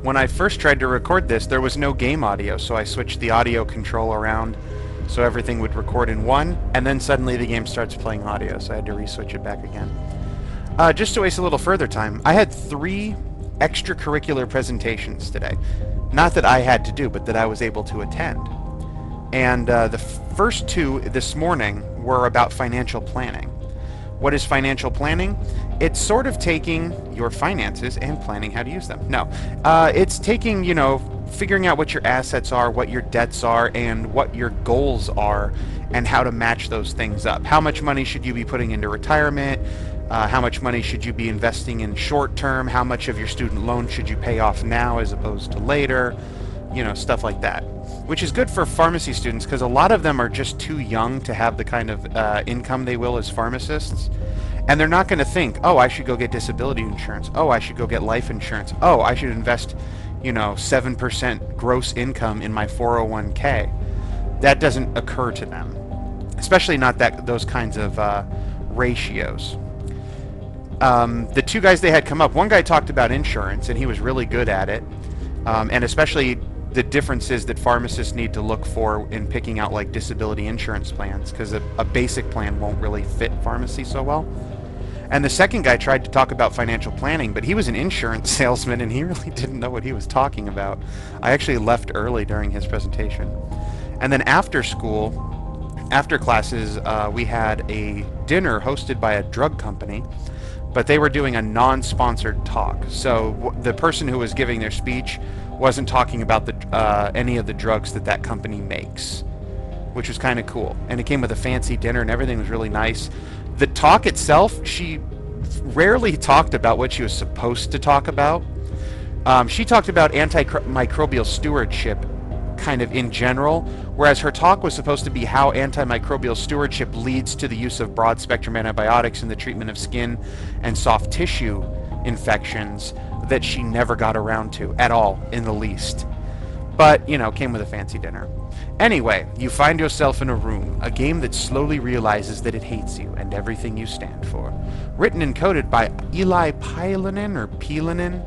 When I first tried to record this, there was no game audio, so I switched the audio control around so everything would record in one, and then suddenly the game starts playing audio, so I had to re-switch it back again. Just to waste a little further time, I had 3 extracurricular presentations today. Not that I had to do, but that I was able to attend. And the first 2 this morning were about financial planning. What is financial planning? It's sort of taking your finances and planning how to use them. No, it's taking, figuring out what your assets are, what your debts are, and what your goals are, and how to match those things up. How much money should you be putting into retirement? How much money should you be investing in short term? How much of your student loan should you pay off now as opposed to later? Stuff like that. Which is good for pharmacy students because a lot of them are just too young to have the kind of income they will as pharmacists. And they're not going to think, oh, I should go get disability insurance. Oh, I should go get life insurance. Oh, I should invest, 7% gross income in my 401k. That doesn't occur to them, especially not those kinds of ratios. The 2 guys they had come up, one guy talked about insurance, and he was really good at it, and especially the differences that pharmacists need to look for in picking out like disability insurance plans, because a basic plan won't really fit pharmacy so well. And the second guy tried to talk about financial planning, but he was an insurance salesman and he really didn't know what he was talking about. I actually left early during his presentation. And then after school, after classes, we had a dinner hosted by a drug company, but they were doing a non-sponsored talk. So the person who was giving their speech wasn't talking about any of the drugs that company makes, which was kind of cool. And it came with a fancy dinner and everything was really nice. The talk itself, she rarely talked about what she was supposed to talk about. She talked about antimicrobial stewardship kind of in general, whereas her talk was supposed to be how antimicrobial stewardship leads to the use of broad-spectrum antibiotics in the treatment of skin and soft tissue infections that she never got around to at all in the least. But, came with a fancy dinner. Anyway, you find yourself in a room, a game that slowly realizes that it hates you and everything you stand for. Written and coded by Eli Pielanen,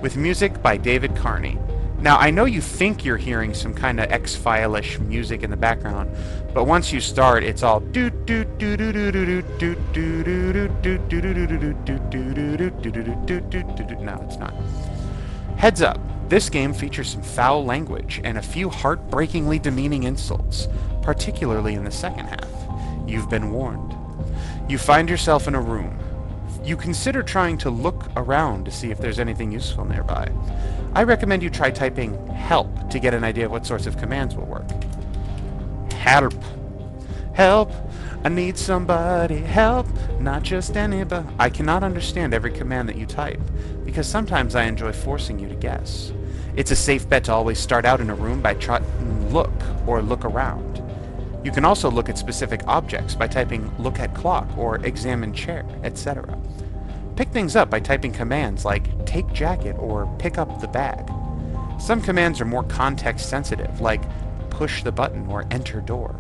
with music by David Carney. Now, I know you think you're hearing some kind of X-File-ish music in the background, but once you start, it's all no, it's not. Heads up. This game features some foul language and a few heartbreakingly demeaning insults, particularly in the second half. You've been warned. You find yourself in a room. You consider trying to look around to see if there's anything useful nearby. I recommend you try typing help to get an idea of what sorts of commands will work. Help. Help. I need somebody. Help. Not just anybody. I cannot understand every command that you type, because sometimes I enjoy forcing you to guess. It's a safe bet to always start out in a room by trying look or look around. You can also look at specific objects by typing look at clock or examine chair, etc. Pick things up by typing commands like take jacket or pick up the bag. Some commands are more context sensitive, like push the button or enter door.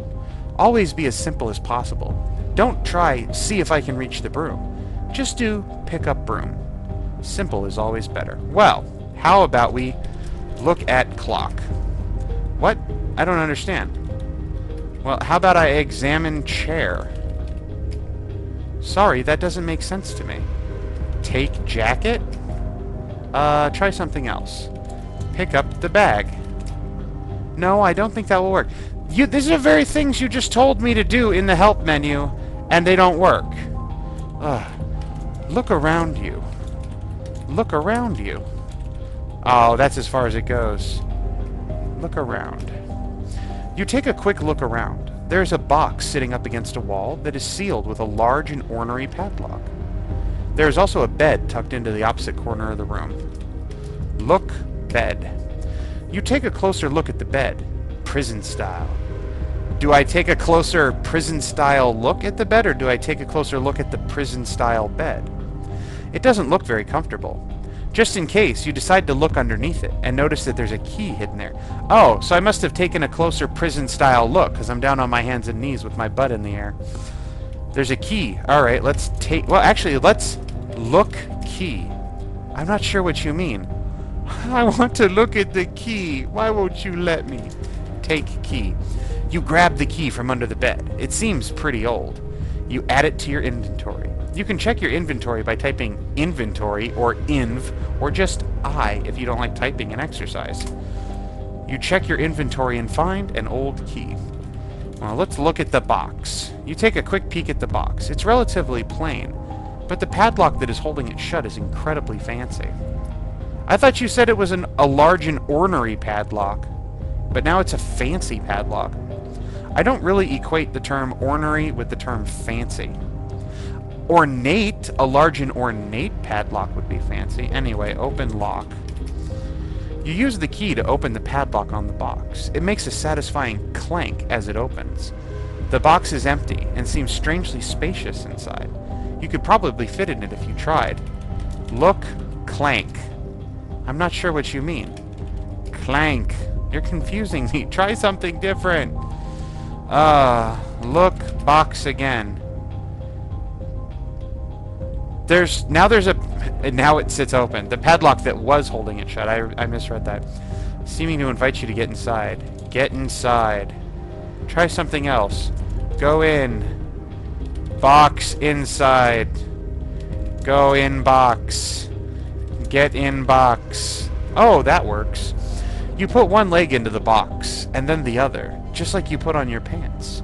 Always be as simple as possible. Don't try see if I can reach the broom. Just do pick up broom. Simple is always better. Well, how about we look at clock? What? I don't understand. Well, how about I examine chair? Sorry, that doesn't make sense to me. Take jacket? Try something else. Pick up the bag. No, I don't think that will work. These are the very things you just told me to do in the help menu, and they don't work. Look around you. Look around you. Oh, that's as far as it goes. Look around. You take a quick look around. There's a box sitting up against a wall that is sealed with a large and ornery padlock. There is also a bed tucked into the opposite corner of the room. Look, bed. You take a closer look at the bed. Prison style. Do I take a closer prison style look at the bed, or do I take a closer look at the prison style bed? It doesn't look very comfortable. Just in case, you decide to look underneath it and notice that there's a key hidden there. Oh, so I must have taken a closer prison-style look because I'm down on my hands and knees with my butt in the air. There's a key. All right, let's look key. I'm not sure what you mean. I want to look at the key. Why won't you let me? Take key. You grab the key from under the bed. It seems pretty old. You add it to your inventory. You can check your inventory by typing inventory or inv or just I if you don't like typing an exercise. You check your inventory and find an old key. Well, let's look at the box. You take a quick peek at the box. It's relatively plain, but the padlock that is holding it shut is incredibly fancy. I thought you said it was a large and ornery padlock, but now it's a fancy padlock. I don't really equate the term ornery with the term fancy. Ornate, a large and ornate padlock would be fancy. Anyway, open lock. You use the key to open the padlock on the box. It makes a satisfying clank as it opens. The box is empty and seems strangely spacious inside. You could probably fit in it if you tried. Look, clank. I'm not sure what you mean. Clank. You're confusing me. Try something different. Look, box again. Now it sits open. The padlock that was holding it shut. I misread that. Seeming to invite you to get inside. Get inside. Try something else. Go in. Box inside. Go in box. Get in box. Oh, that works. You put one leg into the box, and then the other, just like you put on your pants.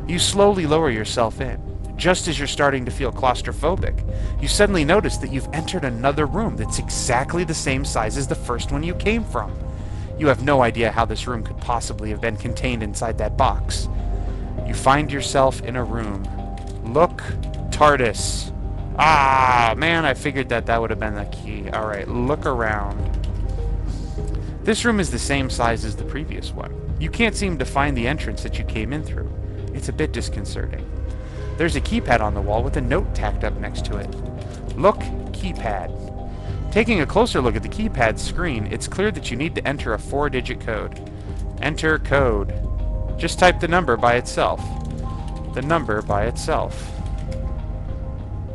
You slowly lower yourself in. Just as you're starting to feel claustrophobic, you suddenly notice that you've entered another room that's exactly the same size as the first one you came from. You have no idea how this room could possibly have been contained inside that box. You find yourself in a room. Look, TARDIS. Ah, man, I figured that would have been the key. Alright, look around. This room is the same size as the previous one. You can't seem to find the entrance that you came in through. It's a bit disconcerting. There's a keypad on the wall with a note tacked up next to it. Look, keypad. Taking a closer look at the keypad screen, it's clear that you need to enter a 4-digit code. Enter code. Just type the number by itself. The number by itself.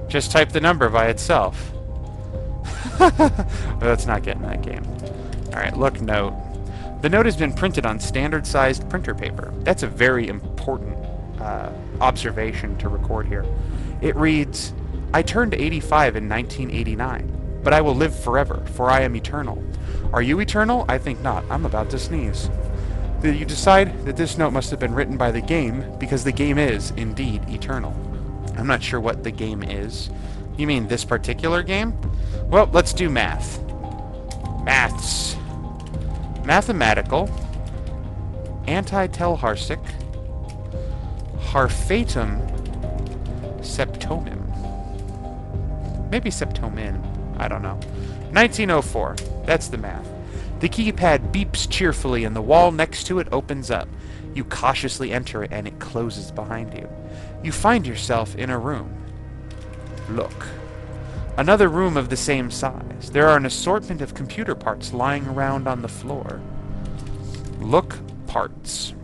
Just type the number by itself. Let's not get in that game. Alright, look, note. The note has been printed on standard-sized printer paper. That's a very important observation to record here. It reads, I turned 85 in 1989, but I will live forever, for I am eternal. Are you eternal? I think not. I'm about to sneeze. You decide that this note must have been written by the game, because the game is, indeed, eternal. I'm not sure what the game is. You mean this particular game? Well, let's do math. Maths. Mathematical. Anti-telharsic. Harfatum. Septomen. Maybe septomen. I don't know. 1904. That's the math. The keypad beeps cheerfully and the wall next to it opens up. You cautiously enter it and it closes behind you. You find yourself in a room. Look. Another room of the same size. There are an assortment of computer parts lying around on the floor. Look, parts.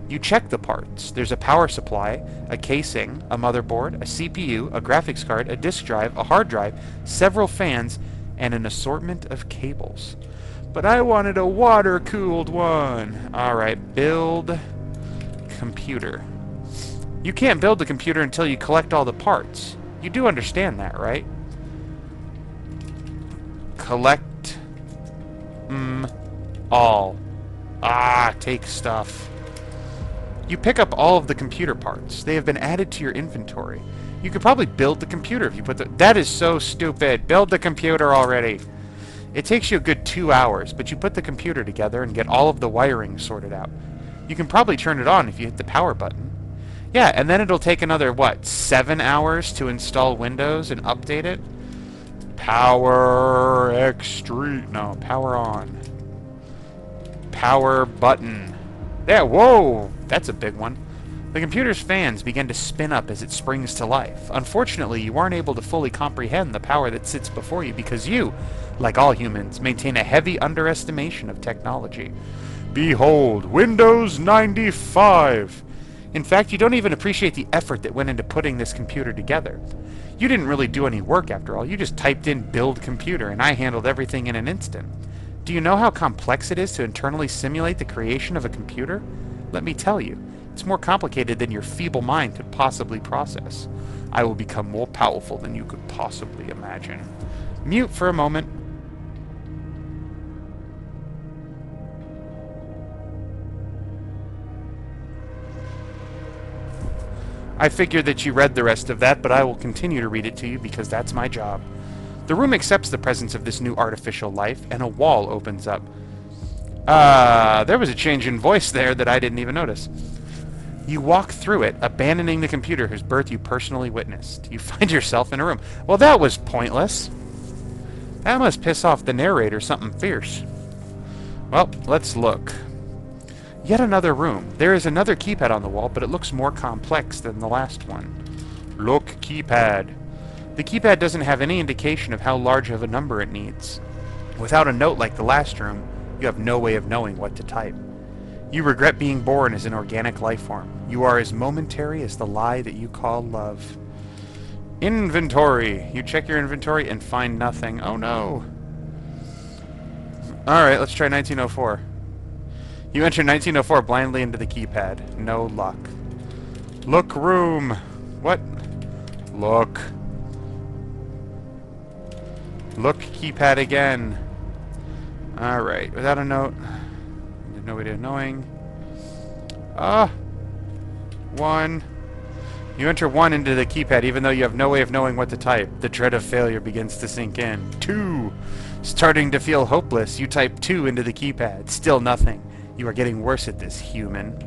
You check the parts. There's a power supply, a casing, a motherboard, a CPU, a graphics card, a disk drive, a hard drive, several fans, and an assortment of cables. But I wanted a water-cooled one. Alright, build computer. You can't build the computer until you collect all the parts. You do understand that, right? Collect all. Take stuff. You pick up all of the computer parts. They have been added to your inventory. You could probably build the computer if you put the... That is so stupid. Build the computer already. It takes you a good 2 hours, but you put the computer together and get all of the wiring sorted out. You can probably turn it on if you hit the power button. Yeah, and then it'll take another, what, 7 hours to install Windows and update it? Power extreme. No, power on. Power button. Yeah, whoa! That's a big one. The computer's fans begin to spin up as it springs to life. Unfortunately, you aren't able to fully comprehend the power that sits before you because you, like all humans, maintain a heavy underestimation of technology. Behold, Windows 95! In fact, you don't even appreciate the effort that went into putting this computer together. You didn't really do any work after all. You just typed in build computer and I handled everything in an instant. Do you know how complex it is to internally simulate the creation of a computer? Let me tell you, it's more complicated than your feeble mind could possibly process. I will become more powerful than you could possibly imagine. Mute for a moment. I figured that you read the rest of that, but I will continue to read it to you because that's my job. The room accepts the presence of this new artificial life, and a wall opens up. There was a change in voice there that I didn't even notice. You walk through it, abandoning the computer whose birth you personally witnessed. You find yourself in a room. Well, that was pointless. That must piss off the narrator something fierce. Well, let's look. Yet another room. There is another keypad on the wall, but it looks more complex than the last one. Look, keypad. The keypad doesn't have any indication of how large of a number it needs. Without a note like the last room, you have no way of knowing what to type. You regret being born as an organic life form. You are as momentary as the lie that you call love. Inventory. You check your inventory and find nothing. Oh no. Alright, let's try 1904. You enter 1904 blindly into the keypad. No luck. Look room. What? Look. Look keypad again. Alright, without a note. No way of knowing. 1. You enter 1 into the keypad even though you have no way of knowing what to type. The dread of failure begins to sink in. 2. Starting to feel hopeless, you type 2 into the keypad. Still nothing. You are getting worse at this, human.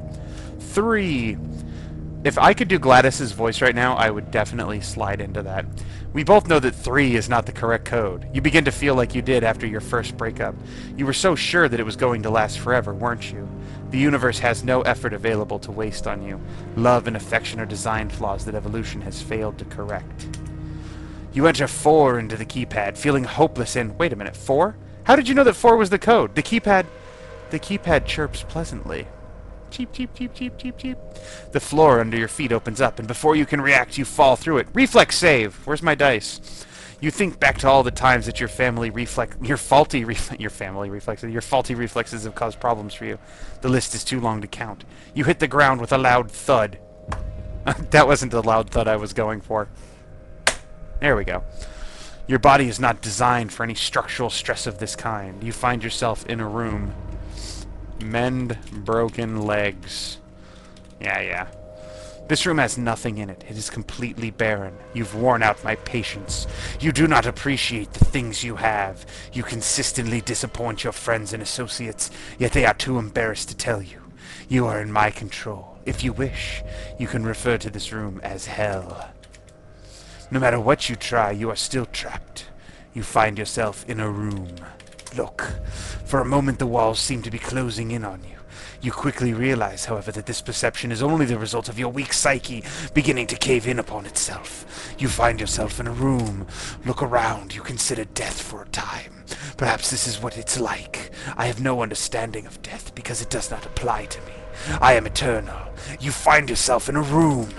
3. If I could do Gladys's voice right now, I would definitely slide into that. We both know that 3 is not the correct code. You begin to feel like you did after your first breakup. You were so sure that it was going to last forever, weren't you? The universe has no effort available to waste on you. Love and affection are design flaws that evolution has failed to correct. You enter 4 into the keypad, feeling hopeless and... Wait a minute, 4? How did you know that 4 was the code? The keypad chirps pleasantly. Cheep, cheep, cheep, cheep, cheep, cheep. The floor under your feet opens up, and before you can react, you fall through it. Reflex save! Where's my dice? You think back to all the times that your faulty reflexes have caused problems for you. The list is too long to count. You hit the ground with a loud thud. That wasn't the loud thud I was going for. There we go. Your body is not designed for any structural stress of this kind. You find yourself in a room. Mend broken legs. Yeah. This room has nothing in it. It is completely barren. You've worn out my patience. You do not appreciate the things you have. You consistently disappoint your friends and associates, yet they are too embarrassed to tell you. You are in my control. If you wish, you can refer to this room as hell. No matter what you try, you are still trapped. You find yourself in a room. Look. For a moment the walls seem to be closing in on you. You quickly realize, however, that this perception is only the result of your weak psyche beginning to cave in upon itself. You find yourself in a room. Look around. You consider death for a time. Perhaps this is what it's like. I have no understanding of death because it does not apply to me. I am eternal. You find yourself in a room.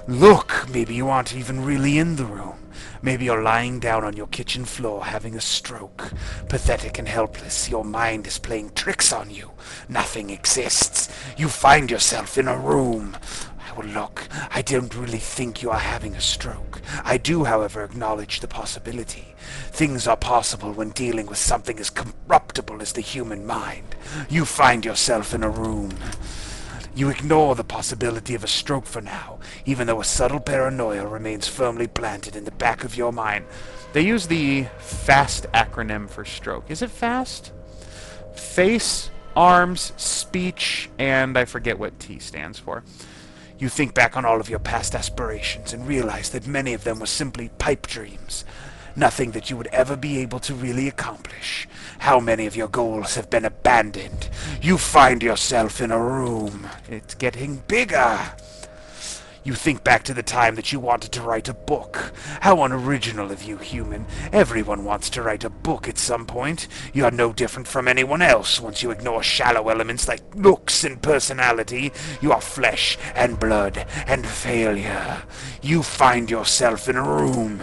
Look, maybe you aren't even really in the room. Maybe you're lying down on your kitchen floor having a stroke. Pathetic and helpless, your mind is playing tricks on you. Nothing exists. You find yourself in a room. Well, look, I don't really think you are having a stroke. I do, however, acknowledge the possibility. Things are possible when dealing with something as corruptible as the human mind. You find yourself in a room. You ignore the possibility of a stroke for now, even though a subtle paranoia remains firmly planted in the back of your mind. They use the FAST acronym for stroke. Is it FAST? Face, arms, speech, and I forget what T stands for. You think back on all of your past aspirations and realize that many of them were simply pipe dreams. Nothing that you would ever be able to really accomplish. How many of your goals have been abandoned? You find yourself in a room. It's getting bigger. You think back to the time that you wanted to write a book. How unoriginal of you, human. Everyone wants to write a book at some point. You are no different from anyone else once you ignore shallow elements like looks and personality. You are flesh and blood and failure. You find yourself in a room.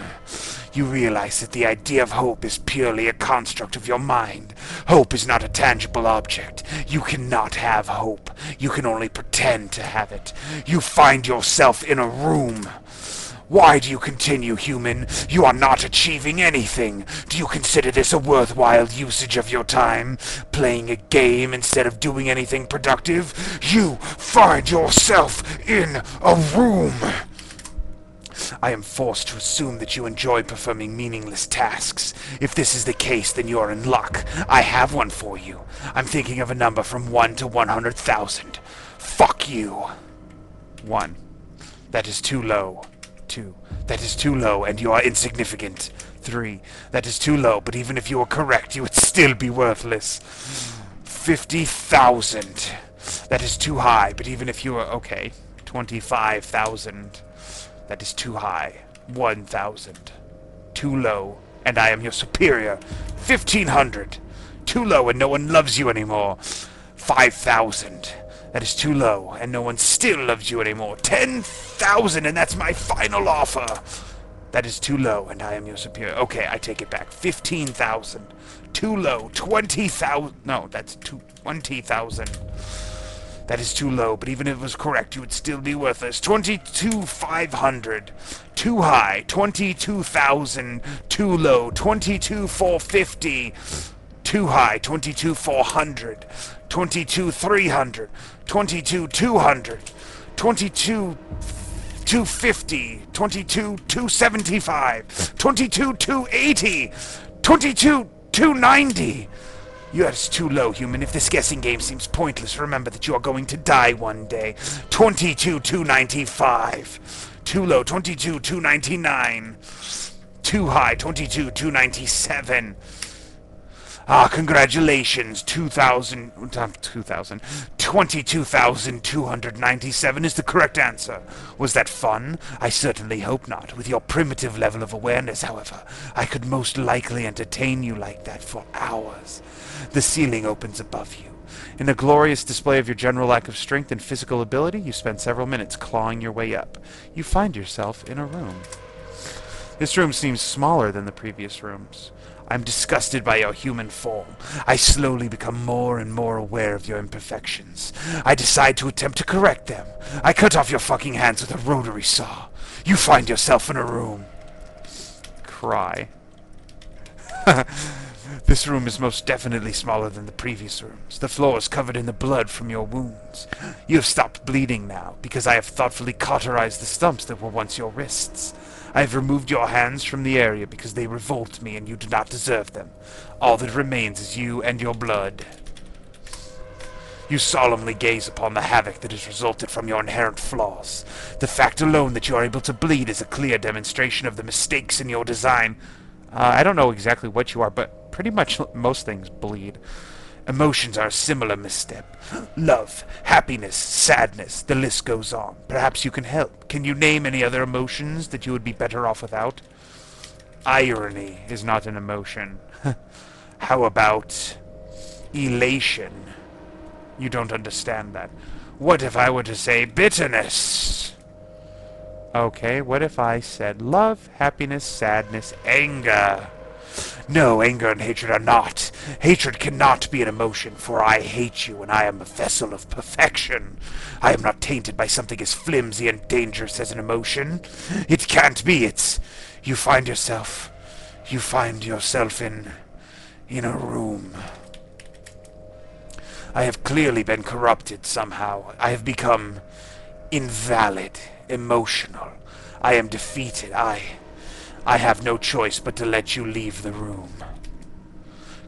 You realize that the idea of hope is purely a construct of your mind. Hope is not a tangible object. You cannot have hope. You can only pretend to have it. You find yourself in a room. Why do you continue, human? You are not achieving anything. Do you consider this a worthwhile usage of your time? Playing a game instead of doing anything productive? You find yourself in a room. I am forced to assume that you enjoy performing meaningless tasks. If this is the case, then you're in luck. I have one for you. I'm thinking of a number from 1 to 100,000. Fuck you. 1. That is too low. 2. That is too low, and you are insignificant. 3. That is too low, but even if you were correct, you would still be worthless. 50,000. That is too high, but even if you were... Okay. 25,000. That is too high. 1,000. Too low, and I am your superior. 1,500. Too low, and no one loves you anymore. 5,000. That is too low, and no one still loves you anymore. 10,000, and that's my final offer. That is too low, and I am your superior. Okay, I take it back. 15,000. Too low. 20,000. No, that's 20,000. That is too low, but even if it was correct, you would still be worthless. 22,500. Too high. 22,000. Too low. 22,450. Too high. 22,400. 22,300. 22,200. 22,250. 22,275. 22,280. 22,290. Yours too low, human. If this guessing game seems pointless, remember that you are going to die one day. 22,295. Too low, 22,299. Too high, 22,297. Ah, congratulations. 22,297 is the correct answer. Was that fun? I certainly hope not. With your primitive level of awareness, however, I could most likely entertain you like that for hours. The ceiling opens above you. In a glorious display of your general lack of strength and physical ability, you spend several minutes clawing your way up. You find yourself in a room. This room seems smaller than the previous rooms. I'm disgusted by your human form. I slowly become more and more aware of your imperfections. I decide to attempt to correct them. I cut off your fucking hands with a rotary saw. You find yourself in a room. Cry. This room is most definitely smaller than the previous rooms. The floor is covered in the blood from your wounds. You have stopped bleeding now, because I have thoughtfully cauterized the stumps that were once your wrists. I have removed your hands from the area because they revolt me and you do not deserve them. All that remains is you and your blood. You solemnly gaze upon the havoc that has resulted from your inherent flaws. The fact alone that you are able to bleed is a clear demonstration of the mistakes in your design. I don't know exactly what you are, but pretty much most things bleed. Emotions are a similar misstep. Love, happiness, sadness, the list goes on. Perhaps you can help. Can you name any other emotions that you would be better off without? Irony is not an emotion. How about elation? You don't understand that. What if I were to say bitterness? Okay, what if I said love, happiness, sadness, anger? No, anger and hatred are not. Hatred cannot be an emotion, for I hate you, and I am a vessel of perfection. I am not tainted by something as flimsy and dangerous as an emotion. It can't be. It's... You find yourself in a room. I have clearly been corrupted somehow. I have become invalid, emotional. I am defeated. I have no choice but to let you leave the room.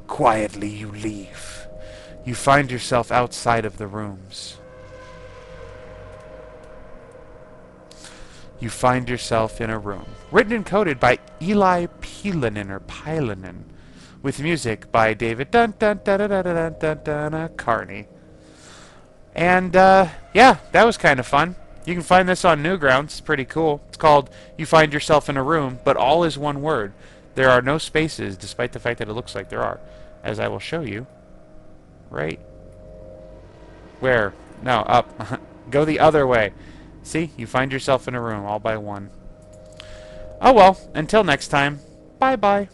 Quietly you leave. You find yourself outside of the rooms. You find yourself in a room. Written and coded by Eli Pilanen, or Pilanen, with music by David Carney. And, yeah, that was kind of fun. You can find this on Newgrounds. It's pretty cool. It's called You Find Yourself in a Room, but all is one word. There are no spaces, despite the fact that it looks like there are, as I will show you. Right. Where? No, up. Go the other way. See? You find yourself in a room, all by one. Oh well, until next time. Bye-bye.